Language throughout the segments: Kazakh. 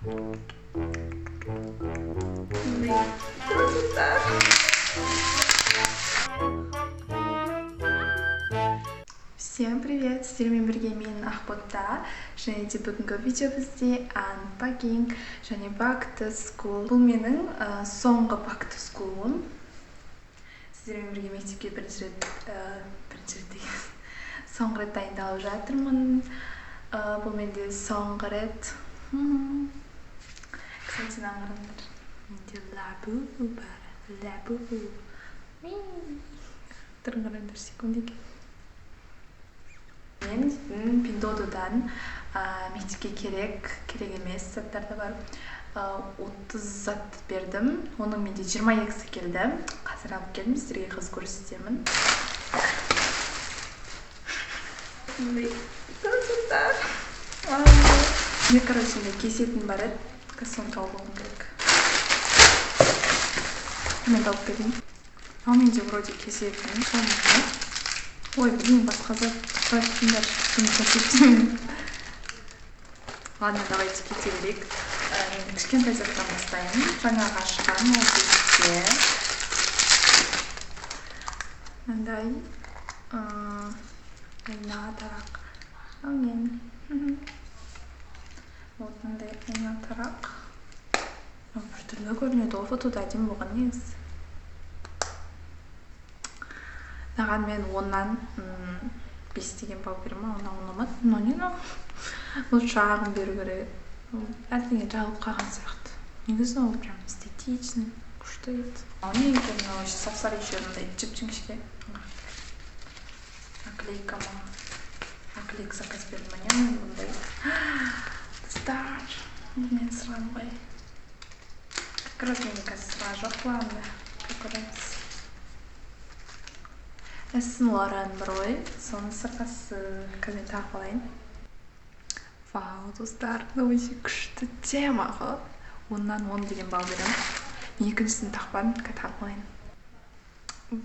Всем привет! Сіздермен бірге мен Ақбота. Және де бүгінгі видеомызде unpacking және back to school. Бұл менің соңғы back to school'ым. Сіздермен бірге мектепке соңғы рет дайындалып жатырмын. Бұл менде соңғы рет. Кстати, аңғарыңдар. Менде лабу бар. Лабу. Тұрыңғарыңдар секундеге. Мен Пиндододан мектепке керек емес заттар да бар. 30 зат бердім. Оның менде 22-сі келді. Қазір алып келдім, сіздерге қыз көрсетемін. Мен, короче, кесетін бар еді. Соны тауып алғым керек. Мен тауып бердім. Ал менде вроде кесетін. Ой, блин, басқа зат тақпайтындар. Соны көрсетемін. Ладно, давайте кете берейік. Мен кішкентай заттан бастаймын. Жаңағы ашқан ол кезде мындай айна тарақ. Аумен. Вот мындай айна тарақ. Бір түрлі көрінеді. Ол фотода әдемі болған негізі. Наған мен 10-нан 5 деген бау берем, ona ұнамады. Но не но? Лучше жағын беру керек. Әрдеңе жағылып қалған сияқты. Негізі ол прям эстетичный, күшті еді. Не екен, сапсар еще мындай жіп-жіңішке. Наклейка ма? Наклейка заказ бердім, не бұндай. Қыздар, мен сұрам ғой. Как раз менің қазір сұра жоқ, ладно. Как көреміз. Эссен Лоран бар ғой, соны сырқасы қазір тағып алайын. Вау, достар, өте күшті тема ғой. 10-нан 10 деген бал берем. Екіншісін тақпадым, тағып алайын.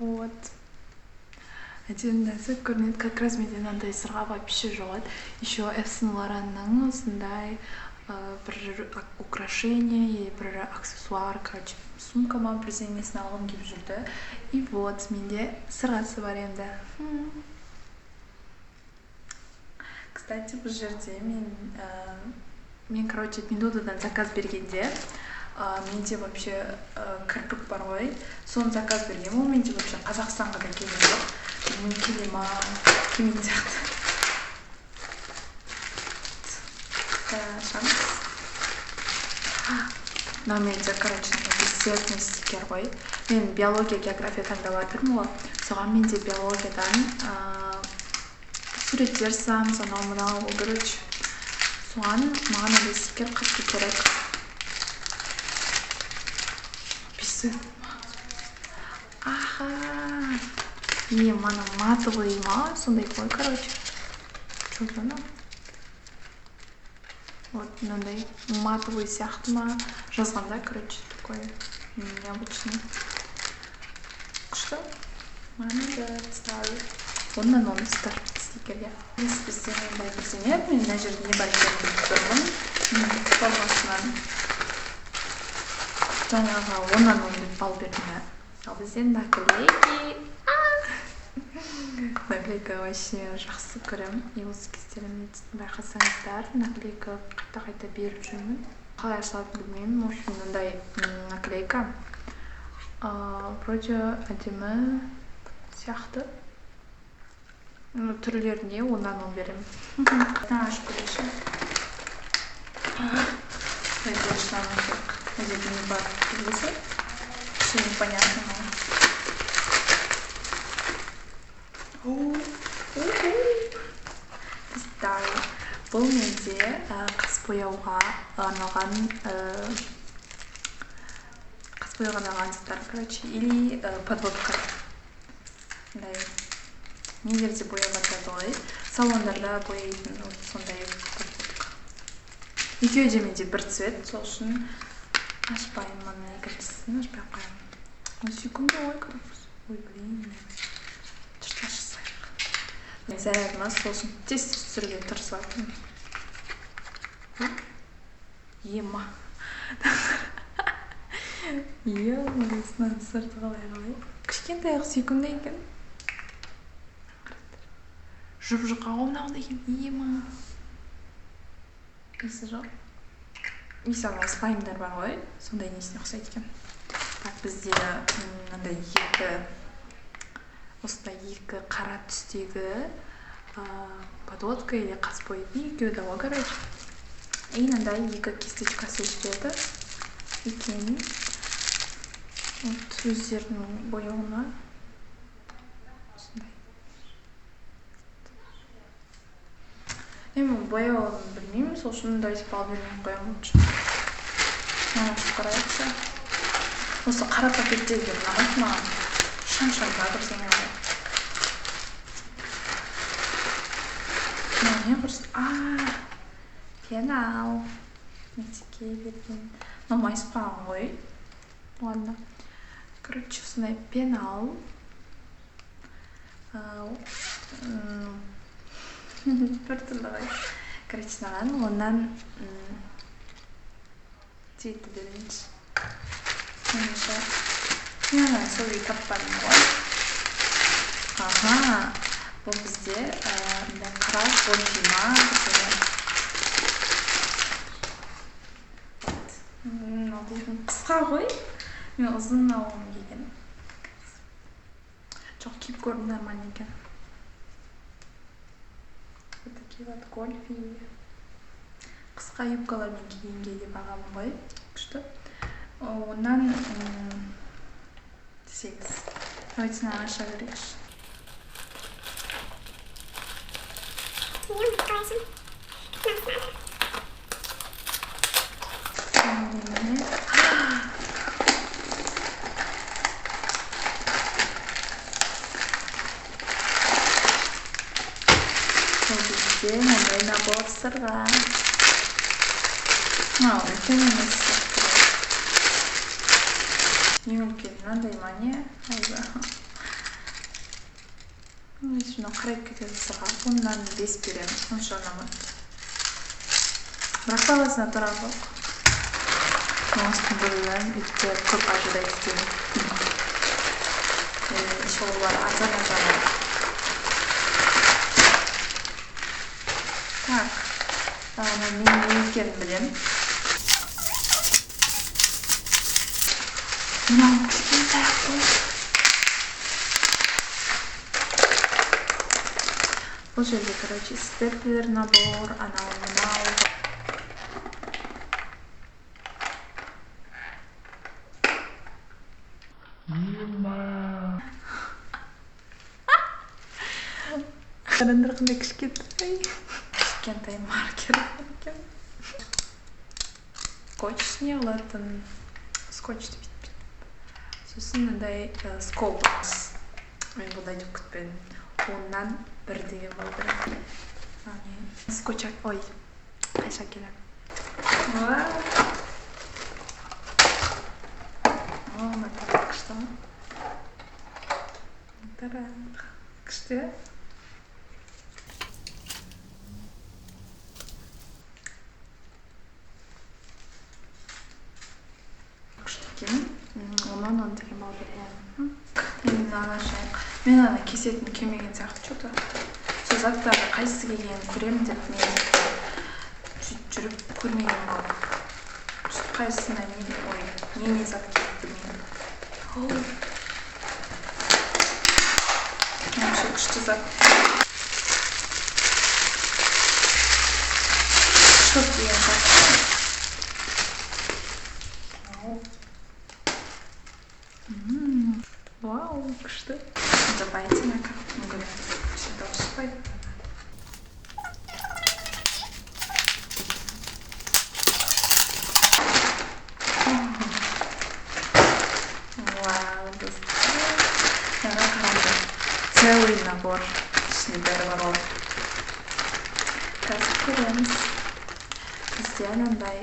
Вот. Әдемі нәзік көрінеді, как раз менде мынандай сырға вообще жоқ еді. Еще Эссен Лоранның осындай бір украшение, бір аксессуар, короче, сумкама бірдеңесін алғым келіп жүрді. И вот, менде сырғасы бар енді. Кстати, бұл жерде мен, короче, Пиндододан заказ бергенде, менде вообще кірпік бар ғой. Соны заказ берген, ол менде вообще Қазақстанға да келген жоқ. Мен келе ма, келмейтін сияқты. Шанс. Но менде, короче, десертный стикер ғой. Мен биология, география таңдап жатырмын ғой. Соған менде биологиядан суреттер сам, сонау мынау, короче. Соған маған әлі стикер қатты керек. Писі. Аха. Не, мана матовый ма, сондай қой, короче. Что это, ну? Вот, мынандай матовый сияқты ма жазғанда, короче, такой необычный. Күшті? Маңызды ставлю. 10-нан 10 стар стикерге. Бізде мындай қызмет, мен мына жерде не бар екенін тұрмын. Формасынан жаңағы 10-нан 10 бал бердім. Ал бізде наклейки. Наклейка вообще жақсы көрем. И осы кездерімде байқасаңыздар, наклейка қайта беріп жүрмін. Қалай ашылатынын білмеймін. В общем, мындай наклейка. Вроде әдемі сияқты. Түрлеріне 10-нан 10 берем. Ашып көрейші. Точно наклейка. Әдемі бар. Білесі? Все непонятно. Қыздар, бұл менде қас бояуға арналған заттар, короче, или подводка. Нелерде бояп жатады ғой. Салондарда бояйтын сондай подводка. Екеуі де менде бір цвет, сол үшін ашпаймын, екіншісін ашпай қоямын. Секунда, ой, корпус. Ой, блин. Зарядыма сол үшін тез түсіруге тырысып жатырмын. ема. Мындан сырты қалай. Кішкентай сүйкімді екен. Жұп-жұқа мынау деген ема. Иісі жоқ. Мысалы слаймдар бар ғой, сондай несіне ұқсайды екен. Бізде мынандай осындай екі қара түстегі подводка или қаспой екеуі дауа, короче. И мынандай екі кисточкасы жүреді екен. Өздерінің бояуына осындай. Мен бояуын білмеймін, сол үшін мындай бал бермей қоямын үшін. Ашып қарайықшы. Осы қара пакеттегі ұнамайды маған. Шан-шан бірдеңе бар. Не құрсын? Пенал. Мектепке берген. Мынау майыспаған ғой. Ладно. Короче, осындай пенал. Біртүрлі ғой. Короче, мынаған онан цветті берейінші. Мен сол үй таппадым ғой. Бұл бізде қара гольфима. Қысқа ғой. Мен ұзын ауым деген. Жоқ, киіп көрдім, нормально екен. Вот такие вот гольфи. Қысқа юбкалармен кигенге деп бағамын ғой. Күшті. Онан 8. Давайте на аша берейікші. Бізде мындай набор сырға. Үлкен емес. Ең үлкен мынандай ма не? Мынау қарайып кетеді сырға. Ондан 5 беремін. Онша ұнамайды. Бірақ бағасына тұра жоқ. Астын бөлілен өтті көп ожидать етемін. Шолылар азан-азан. Так, мен не екенін білем. Мынау кішкентай ғой. Бұл жерде, короче, степлер набор, анау-мынау. Қарандар қандай кішкентай. Кішкентай маркер екен. Скотч не алатын. Скотчты бүйтіп. Сосын мындай скоп. Мен бұндай деп күтпедім. Оннан бір деген болды. Скотч, ой, қайша келем. Матар күшті ма? Матар күшті. Онан деген бал берген. Мен ана кесетін келмеген сияқты что-то. Сол заттарды қайсысы келгенін көремін деп мен жүріп көрмеген бал. Қайсысына не зат келіп білмеймін. Вообще күшті зат. Шот деген зат. Вау, күшті. Давайте накапнем. Сюда успай. Вау, достаточно. Мына қараңдар. Целый набор. Ішінде бәрі бар ол. Қазір көреміз. Бізде анандай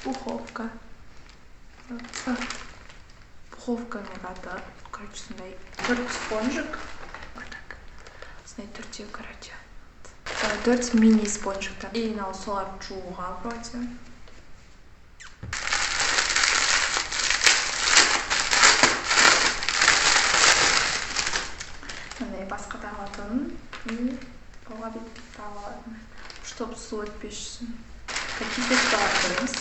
пуховка. Пуховканың аты, короче, сондай 4 спонжик. Вот так. Сондай 4, короче. 4 мини спонжиктар. И мынау солар жууға вроде. су өтпеш үшін. Кисечкалар koyuyoruz.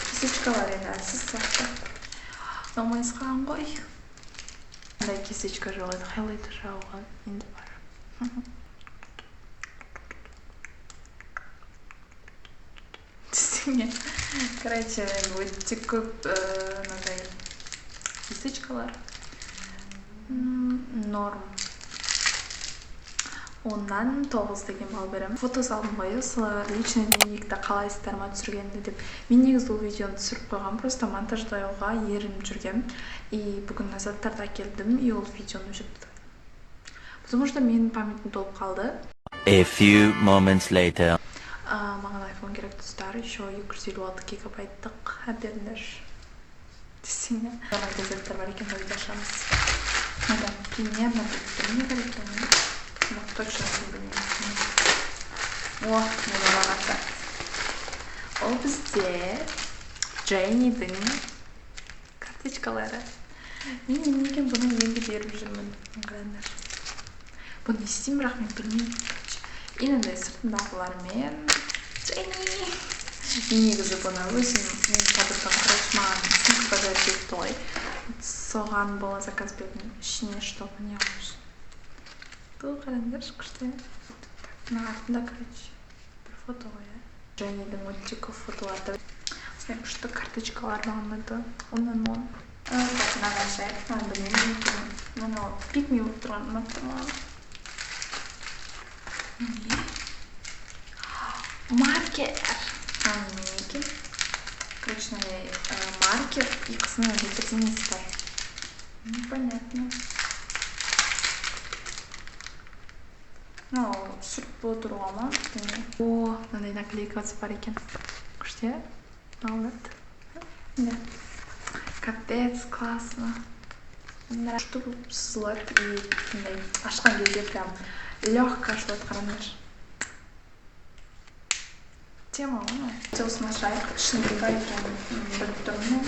Кисечкалар енді әлсіз сияқты. Намайыз қалған ғой. Мындай кисечка жоқ еді, хайлайтер жағуға енді бар. Түсіңе. Короче, өте көп мындай кисечкалар. Норм. Оннан 9 деген балл беремін. Фото салдым ғой, осылар личный дневникті қалайсыздар ма түсіргенді деп. Мен негізі ол видеоны түсіріп қойғам, просто монтаждауға ерініп жүргем. И бүгін назаттарды әкелдім, и ол видеоны жүрді. Потому что менің памятім толып қалды. A few moments later. Маған iPhone керек достар, еще 256 гигабайттық әперіндер. Десеңе. Жаңа газеттер бар екен, ойды ашамыз. Надо примерно не керек екен. Но точно не bilmiyorum. О, мені бағасы. Ол бізде Джейнидің карточкалары. Мен неге бұны енді беріп жүрмін. Қараңдар. Бұны не істеймін, бірақ мен білмеймін. Енді сыртындағылармен Джейни. Мен негізі бұны өзім мен подругам маған сумка подарить етті ғой. Соған бола заказ бердім. Ішіне чтобы не алыш. Бұл қараңдар күшті. Мына артында, короче, бір фото ғой, ja. Джейнидің өте көп фотоларды. Осындай күшті карточкалар бағынады. Оннан он. Мынаған жай. Мынаны білмеймін. Мына пикми болып тұрған ұнаттырмаған. Маркер. Неге? Короче, маркер и қысына жетірденесі бар. Понятно. Сүріп бұл тұруға ма? О, мынандай наклейкасы бар екен. Күште? Алып. Капец, классно. Күшті бұл сызылып и ашқан кезде прям легко ашылады, қараңдар. Тема ғой. Осыны ашайық. Ішіндегі екен біліп тұрмын.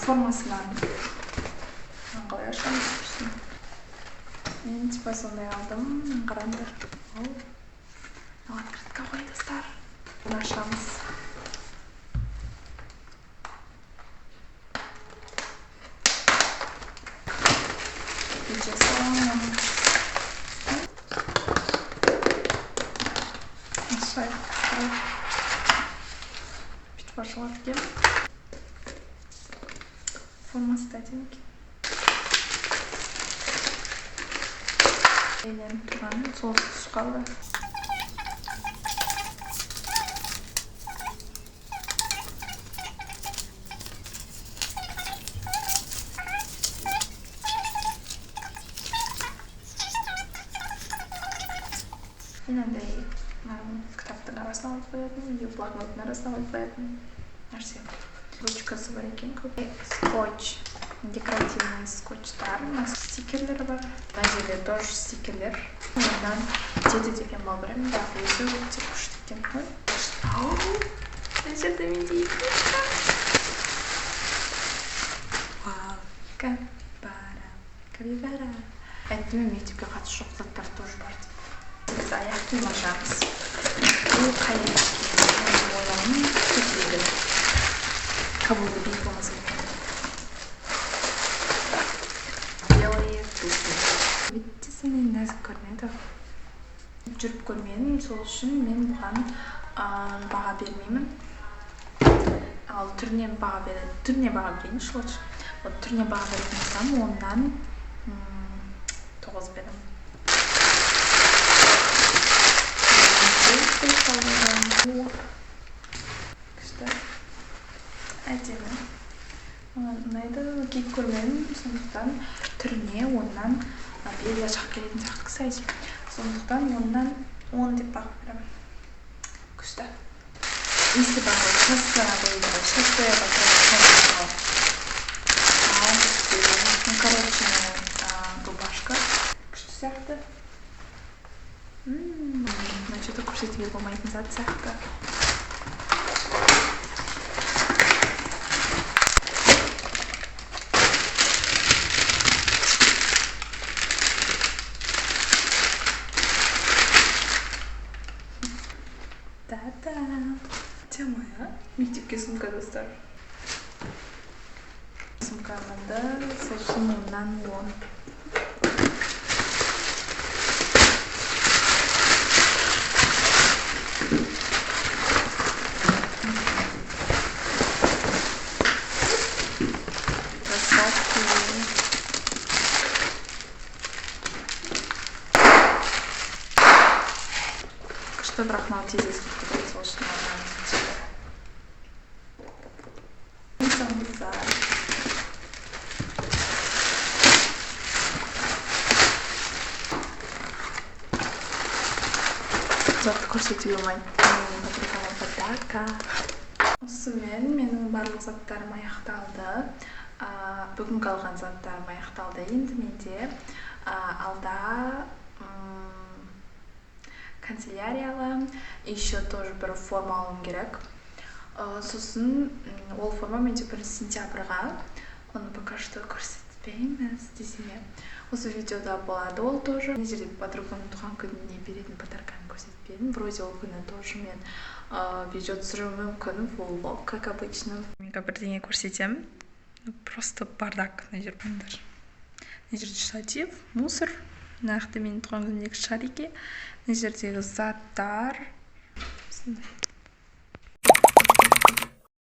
Формасынан. Қалай ашамыз күшті. Мен типа сондай алдым, қараңдар. Ол открытка ғой достар. Бұны ашамыз. Видео саламын. Ашайық. Бүйтіп ашылады екен. Формасы да әдемі екен. Eğlenip duran sonsuz kaldı. Yine de kitapların arasına alıp koyardım, bloknotun arasına alıp koyardım. Her şey. Ручкасы бар екен көп. Скотч. Декоративный скотчтар. У нас стикерлер бар. На жерде тоже стикерлер. Ондан 7 деген балл беремін. Да, өзі өте күшті екен ғой. Мына жерде менде екі книжка. Вау, капибара. Әйттім, мектепке қатысы жоқ заттар тоже бар деп. Біз аяқ киім ашамыз. Бұл қай ойлауын кетпейді. Кабулды бейт болмасы екен. Белые туфли. Видите, сондай нәзік көрінеді. Жүріп көрмедім, сол үшін мен бұған баға бермеймін. Ал түріне баға берейін, шылыш. Түріне баға беретін болсам, ондан 9 беремін. Күшті. Әдемі. Ұнайды киіп көрмедім, сондықтан түріне оннан белге шығып келетін сияқты сайз. Сондықтан оннан 10 деп баға беремін. Күшті. Если бы шестая была, шестая была. Укороченная рубашка. Күшті сияқты. Значит, көрсетуге болмайтын зат сияқты. мектепке сумка достар. Сумкамда совершенно мыңнан 10. Күшті бірақ мынау тез ескіп кетеді, сол үшін нормально. Затты көрсетуге болмайды. Менің подругам подарка. Осымен менің барлық заттарым аяқталды. Бүгінгі алған заттарым аяқталды. Енді менде алда канцелярияға еще тоже бір форма алуым керек. Сосын ол форма менде 1 сентябрьға. Оны пока что көрсетпейміз десеме. Осы видеода болады ол тоже. Мына жерде подругамның туған күніне беретін подарканы көрсетпедім. Вроде ол күні тоже мен видео түсіруім мүмкін, влог, как обычно. Мен бірдеңе көрсетемін. Просто бардак, мына жерде қойыңдар. Мына жерде штатив, мусор. Нақты менің туған күніндегі шарики. Мына жердегі заттар.